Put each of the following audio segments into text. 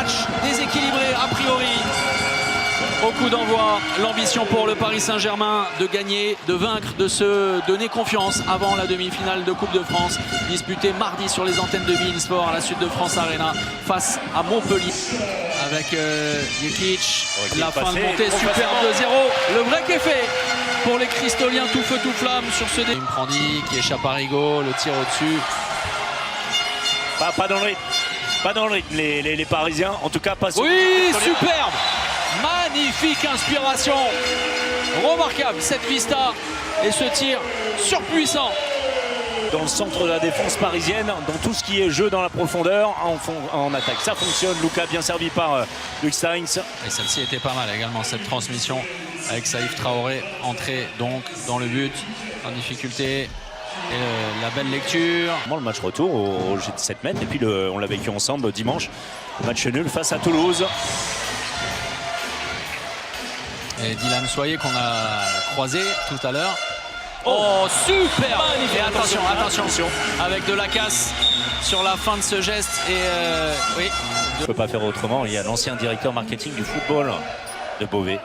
match déséquilibré a priori. Au coup d'envoi, l'ambition pour le Paris Saint-Germain de gagner, de vaincre, de se donner confiance avant la demi-finale de Coupe de France, disputée mardi sur les antennes de beIN Sport à la Sud de France Arena face à Montpellier. Avec Jukic, la fin de montée superbe de 0. Le break est fait pour les Cristoliens, tout feu tout flamme sur ce début. Prandi qui échappe à Rigaud, le tir au-dessus. Pas dans le rythme. Pas dans le rythme, les Parisiens, en tout cas pas sur. Oui, superbe. Magnifique inspiration, remarquable cette vista et ce tir surpuissant. Dans le centre de la défense parisienne, dans tout ce qui est jeu dans la profondeur, en attaque. Ça fonctionne, Lucas bien servi par Luc Sainz. Et celle-ci était pas mal également, cette transmission avec Saïf Traoré, entrée donc dans le but, en difficulté. Et la belle lecture. Le match retour au G7 mètres et puis on l'a vécu ensemble dimanche. Match nul face à Toulouse. Et Dylan Soyer qu'on a croisé tout à l'heure. Oh, super! Magnifique. Et attention, avec de la casse sur la fin de ce geste. Et oui. On ne peut pas faire autrement. Il y a l'ancien directeur marketing du football de Beauvais,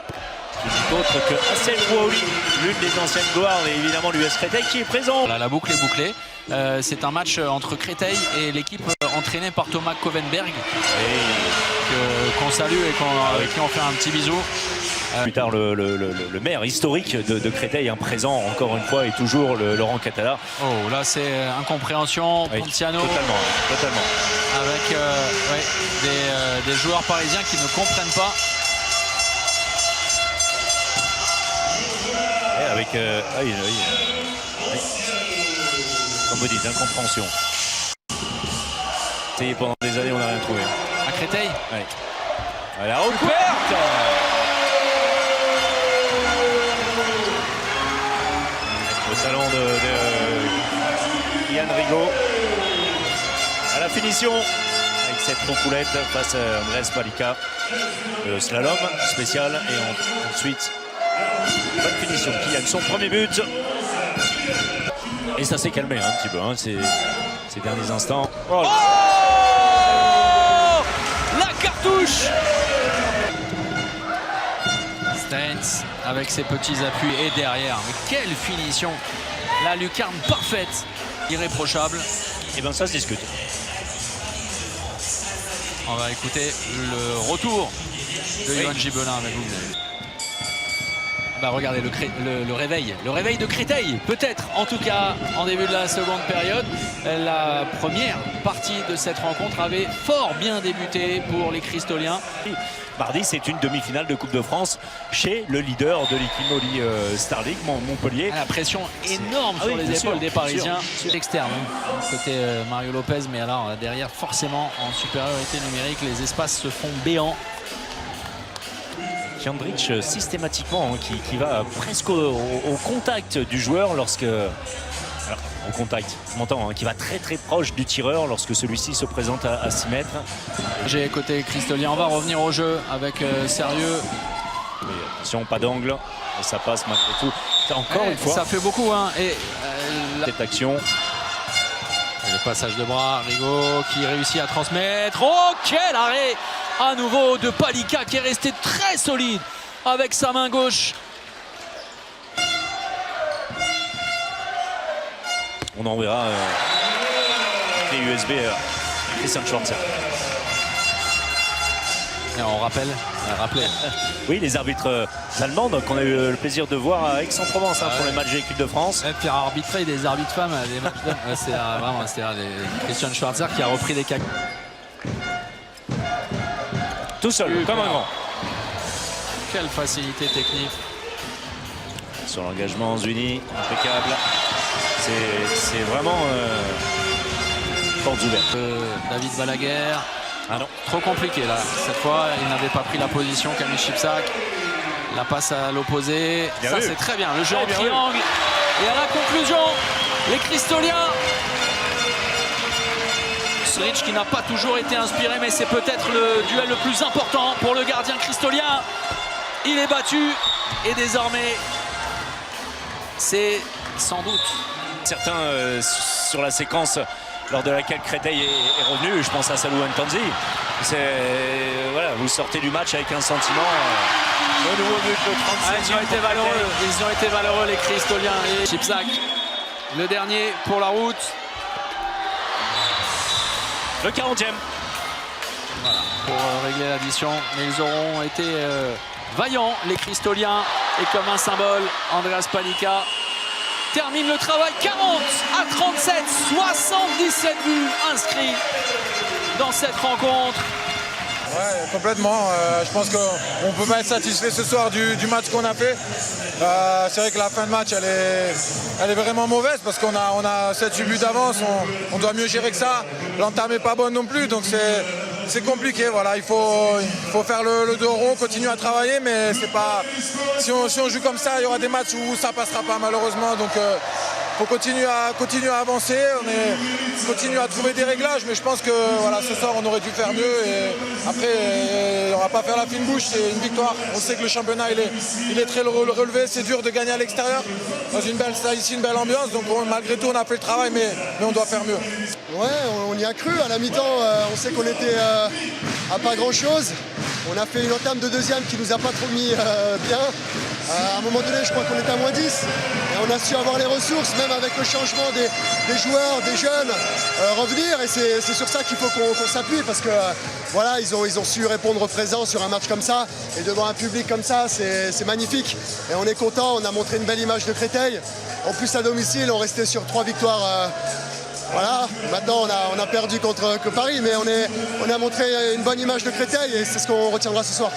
qui n'est autre que Hassel Rouaouli, l'une des anciennes gloires et évidemment l'US Créteil qui est présent. Voilà, la boucle est bouclée. C'est un match entre Créteil et l'équipe entraînée par Thomas Kovenberg, qu'on salue et qui on fait un petit bisou. Plus tard, le maire historique de Créteil, présent encore une fois et toujours Laurent Catala. Oh, là c'est incompréhension, Pontiano. Totalement. Avec des joueurs parisiens qui ne comprennent pas. Et avec, comme vous dites, incompréhension. Pendant des années, on n'a rien trouvé. À Créteil. Oui. La recouverte. Le talent de Yann Rigaud. À la finition, avec cette roucoulette face à Andrés Palika. Le slalom spécial et ensuite, bonne finition. Kylian, son premier but. Et ça s'est calmé un petit peu ces derniers instants. Oh, la cartouche. Steins avec ses petits appuis et derrière. Mais quelle finition! La lucarne parfaite, irréprochable. Et bien ça se discute. On va écouter le retour de Yoann Gibelin avec vous. Bah regardez le réveil de Créteil, peut-être en tout cas en début de la seconde période. La première partie de cette rencontre avait fort bien débuté pour les Cristoliens. Mardi, c'est une demi-finale de Coupe de France chez le leader de l'Ikimoli Star League, Montpellier. La pression énorme sur les épaules des Parisiens. Externe, côté Mario Lopez, mais alors derrière forcément en supériorité numérique, les espaces se font béants. Jandrich systématiquement qui va presque au contact du joueur lorsque... Alors, au contact, je m'entends, qui va très proche du tireur lorsque celui-ci se présente à 6 mètres. J'ai côté Cristolien, on va revenir au jeu avec sérieux. Mais attention, pas d'angle, et ça passe malgré tout. Encore une fois. Ça fait beaucoup, et cette action. Et le passage de bras, Rigaud qui réussit à transmettre. Oh, quel arrêt à nouveau de Palika qui est resté très solide avec sa main gauche. On enverra les USB à Christian Schwarzer. Et on rappelle. Oui, les arbitres allemands qu'on a eu le plaisir de voir à Aix-en-Provence pour les matchs de l'équipe de France. Et puis arbitrer des arbitres femmes, des matchs d'hommes. C'est vraiment Christian Schwarzer qui a repris des cacs. Tout seul, comme un grand. Quelle facilité technique. Sur l'engagement, Zuni, impeccable. C'est vraiment portes ouvertes. David Balaguer. Ah non. Trop compliqué là. Cette fois, il n'avait pas pris la position. Camille Chipsac. La passe à l'opposé. Ça, c'est très bien. Le jeu en triangle. Et à la conclusion, les Cristoliens. Sric qui n'a pas toujours été inspiré, mais c'est peut-être le duel le plus important pour le gardien cristolien. Il est battu et désormais, c'est sans doute. Certains sur la séquence lors de laquelle Créteil est revenu, je pense à Salou Ntanzi. Voilà, vous sortez du match avec un sentiment. Le nouveau but de 37. Ils ont été valeureux les Cristoliens et Chipsac. Le dernier pour la route. Le 40e. Voilà, pour régler l'addition. Mais ils auront été vaillants, les Cristoliens. Et comme un symbole, Andreas Palicka termine le travail. 40 à 37, 77 buts inscrits dans cette rencontre. Ouais, complètement. Je pense qu'on ne peut pas être satisfait ce soir du match qu'on a fait. C'est vrai que la fin de match, elle est vraiment mauvaise parce qu'on a 7-8 buts d'avance. On doit mieux gérer que ça. L'entame n'est pas bonne non plus, donc c'est compliqué. Voilà, il faut faire le dos rond, continuer à travailler, mais c'est pas. Si on joue comme ça, il y aura des matchs où ça passera pas malheureusement. Donc faut continuer à avancer, continuer à trouver des réglages, mais je pense que voilà, ce soir on aurait dû faire mieux et après on va pas faire la fine bouche, c'est une victoire. On sait que le championnat il est très relevé, c'est dur de gagner à l'extérieur dans une belle ambiance, donc malgré tout on a fait le travail, mais on doit faire mieux. Ouais, on y a cru à la mi-temps, on sait qu'on était à pas grand chose. On a fait une entame de deuxième qui nous a pas trop mis bien. À un moment donné, je crois qu'on était à -10. Et on a su avoir les ressources, même avec le changement des joueurs, des jeunes, revenir. Et c'est sur ça qu'il faut qu'on s'appuie parce que voilà, ils ont su répondre présent sur un match comme ça. Et devant un public comme ça, c'est magnifique. Et on est content, on a montré une belle image de Créteil. En plus, à domicile, on restait sur 3 victoires. Voilà, maintenant on a perdu contre Paris, mais on a montré une bonne image de Créteil et c'est ce qu'on retiendra ce soir.